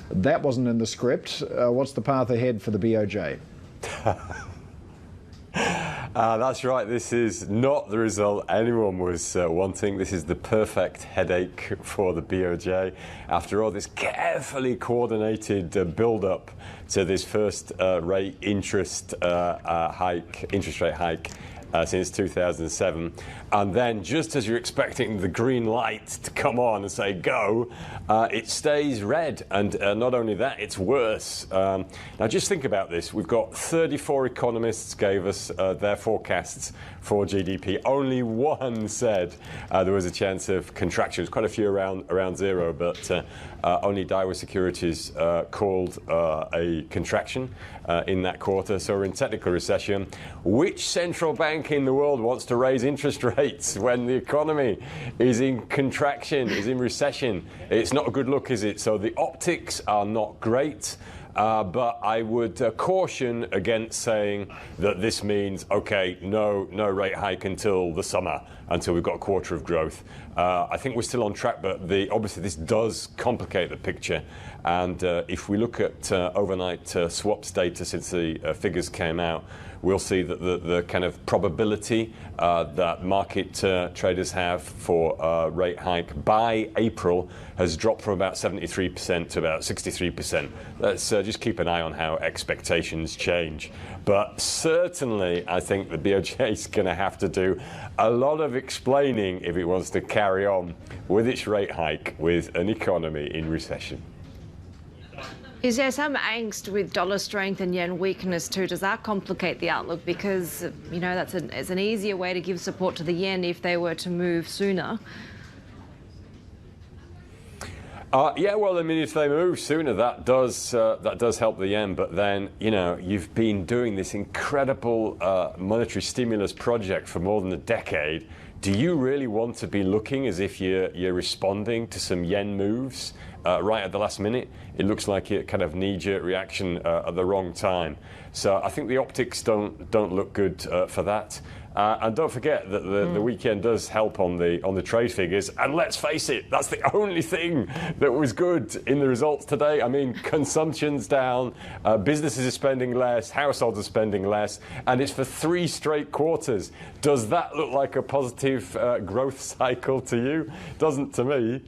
That wasn't in the script. What's the path ahead for the BOJ? That's right. This is not the result anyone was wanting. This is the perfect headache for the BOJ. After all this carefully coordinated build-up to this first interest rate hike since 2007, and then just as you're expecting the green light to come on and say go, it stays red, and not only that, it's worse. Now just think about this. We've got 34 economists gave us their forecasts for GDP. Only one said there was a chance of contraction. There's quite a few around zero, but only Daiwa Securities called a contraction in that quarter. So we're in technical recession. Which central bank in the world wants to raise interest rates when the economy is in contraction, is in recession? It's not a good look, is it? So the optics are not great. But I would caution against saying that this means, okay, no rate hike until the summer, until we've got a quarter of growth. I think we're still on track, but obviously this does complicate the picture. And if we look at overnight swaps data since the figures came out, we'll see that the kind of probability that market traders have for rate hike by April has dropped from about 73% to about 63%. Let's just keep an eye on how expectations change. But certainly, I think the BOJ is going to have to do a lot of explaining if it wants to carry on with its rate hike with an economy in recession. Is there some angst with dollar strength and yen weakness too? Does that complicate the outlook? Because, you know, it's an easier way to give support to the yen if they were to move sooner. Yeah, well, I mean, if they move sooner, that does help the yen. But then, you know, you've been doing this incredible monetary stimulus project for more than a decade. Do you really want to be looking as if you're responding to some yen moves right at the last minute? It looks like a kind of knee-jerk reaction at the wrong time. So I think the optics don't look good for that. And don't forget that the weekend does help on the trade figures. And let's face it, that's the only thing that was good in the results today. I mean, consumption's down, businesses are spending less, households are spending less, and it's for 3 straight quarters. Does that look like a positive growth cycle to you? Doesn't to me.